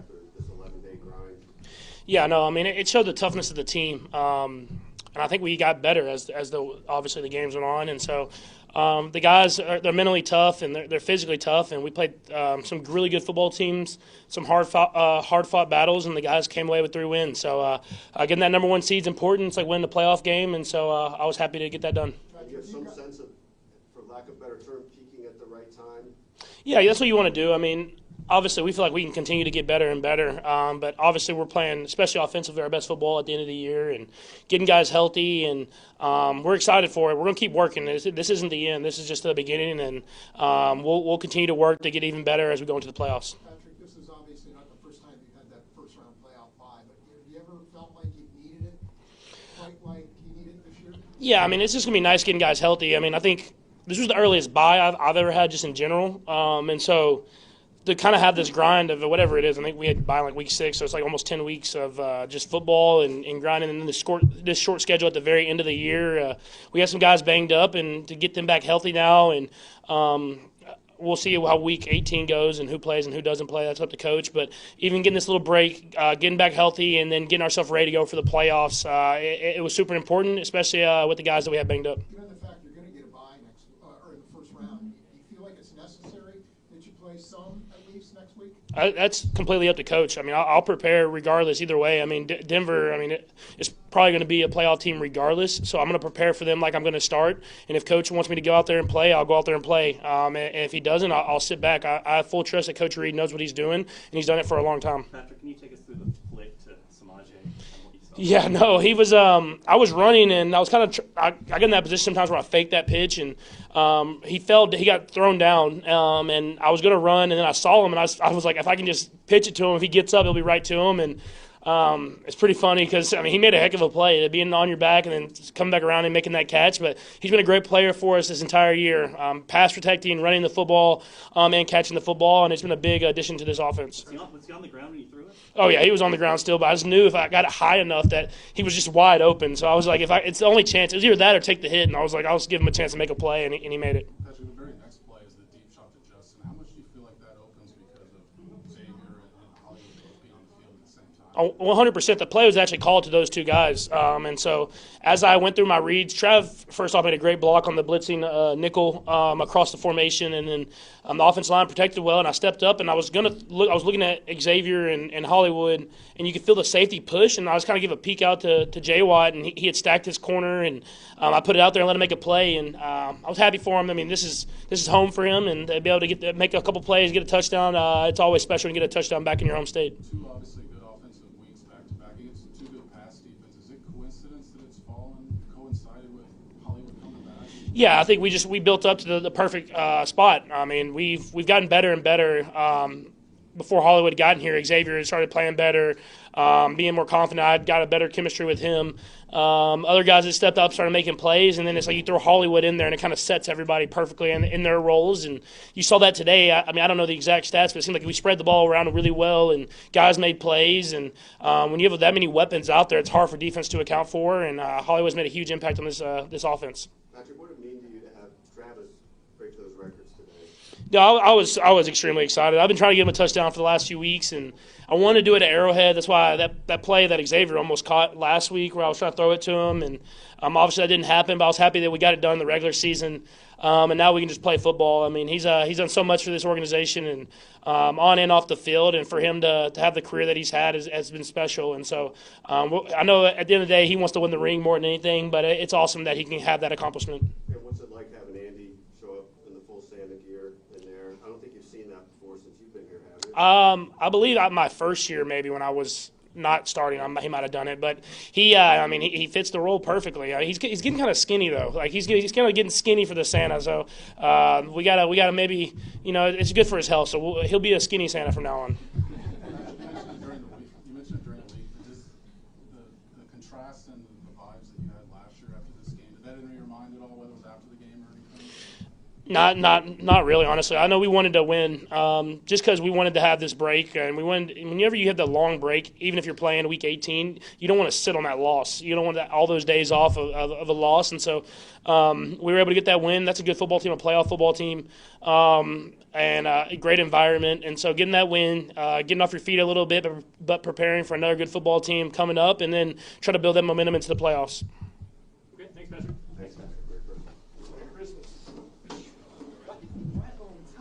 after this 11-day grind? Yeah, no, I mean, it showed the toughness of the team. And I think we got better as obviously the games went on. And so the guys, they're mentally tough and they're physically tough. And we played some really good football teams, some hard-fought battles, and the guys came away with 3 wins. So getting that number 1 seed is important. It's like winning a playoff game. And so I was happy to get that done. You have some sense of, for lack of a better term, peaking at the right time? Yeah, that's what you want to do. I mean, obviously, we feel like we can continue to get better and better. But obviously, we're playing, especially offensively, our best football at the end of the year and getting guys healthy. And we're excited for it. We're going to keep working. This isn't the end. This is just the beginning. And we'll continue to work to get even better as we go into the playoffs. Patrick, this is obviously not the first time you've had that first-round playoff bye. But have you ever felt like you needed it quite like you need it this year? Yeah, I mean, it's just going to be nice getting guys healthy. I mean, I think this was the earliest bye I've ever had just in general. And so to kind of have this grind of whatever it is, I think we had by like week 6, so it's like almost 10 weeks of just football and grinding. And then this short schedule at the very end of the year, we had some guys banged up, and to get them back healthy now, and we'll see how week 18 goes and who plays and who doesn't play. That's up to coach. But even getting this little break, getting back healthy, and then getting ourselves ready to go for the playoffs, it was super important, especially with the guys that we have banged up. Given the fact you're going to get a bye or in the first round, do you feel like it's necessary that you play some at least next week? That's completely up to coach. I mean, I'll prepare regardless either way. I mean, Denver, I mean, it's probably going to be a playoff team regardless, so I'm going to prepare for them like I'm going to start. And if coach wants me to go out there and play, I'll go out there and play. And if he doesn't, I'll sit back. I have full trust that Coach Reid knows what he's doing, and he's done it for a long time. Patrick, can you take us through the flick to Samaje and what you saw? Yeah, no, he was. I was running, and I was kind of. I get in that position sometimes where I fake that pitch, and he fell. He got thrown down, and I was going to run, and then I saw him, and I was like, if I can just pitch it to him, if he gets up, he'll be right to him, and. It's pretty funny because, I mean, he made a heck of a play, being on your back and then coming back around and making that catch. But he's been a great player for us this entire year, pass protecting, running the football, and catching the football, and it's been a big addition to this offense. Was he on the ground when you threw it? Oh, yeah, he was on the ground still, but I just knew if I got it high enough that he was just wide open. So I was like, it's the only chance. It was either that or take the hit, and I was like, I'll just give him a chance to make a play, and he made it. Patrick, the very next play is the deep shot to Justin. How much do you feel like that opens because of Xavier and Hollywood both being on the field at the same time? 100%. The play was actually called to those 2 guys. And so as I went through my reads, Trav, first off, made a great block on the blitzing nickel across the formation. And then the offensive line protected well. And I stepped up, and I was looking at Xavier and Hollywood, and you could feel the safety push. And I was kind of give a peek out to J. Watt, and he had stacked his corner. And I put it out there and let him make a play. And I was happy for him. I mean, this is home for him. And to be able to make a couple plays, get a touchdown, it's always special to get a touchdown back in your home state. 2 obviously good offensive weeks back-to-back against 2 good pass defenses. Is it coincidence that it's coincided with Hollywood coming back? Yeah, I think we built up to the perfect spot. I mean, we've gotten better and better. Before Hollywood got in here, Xavier started playing better, being more confident. I got a better chemistry with him. Other guys that stepped up started making plays, and then it's like you throw Hollywood in there, and it kind of sets everybody perfectly in their roles. And you saw that today. I mean, I don't know the exact stats, but it seemed like we spread the ball around really well, and guys made plays. And when you have that many weapons out there, it's hard for defense to account for. And Hollywood's made a huge impact on this offense. Patrick, what did it mean to you to have Travis break those records today? Yeah, I was extremely excited. I've been trying to get him a touchdown for the last few weeks, and I wanted to do it at Arrowhead. That's why that play that Xavier almost caught last week where I was trying to throw it to him, and obviously that didn't happen, but I was happy that we got it done in the regular season, and now we can just play football. I mean, he's done so much for this organization and on and off the field, and for him to have the career that he's had has been special. And so I know at the end of the day he wants to win the ring more than anything, but it's awesome that he can have that accomplishment. And what's it like having Andy show up in the full Santa gear in there? I don't think you've seen that before since you've been here, have you? I believe my first year maybe when I was not starting, he might have done it, but he fits the role perfectly. He's getting kind of skinny though, like he's kind of getting skinny for the Santa. So we gotta maybe it's good for his health. So he'll be a skinny Santa from now on. You mentioned it during the week, but just the contrast and the vibes that you had last year after this game, did that enter your mind at all, whether it was after the game or anything? Not really, honestly. I know we wanted to win, just because we wanted to have this break, and whenever you have the long break, even if you're playing week 18, you don't want to sit on that loss. You don't want all those days off of a loss, and so we were able to get that win. That's a good football team, a playoff football team, and a great environment. And so getting that win, getting off your feet a little bit, but preparing for another good football team coming up, and then try to build that momentum into the playoffs.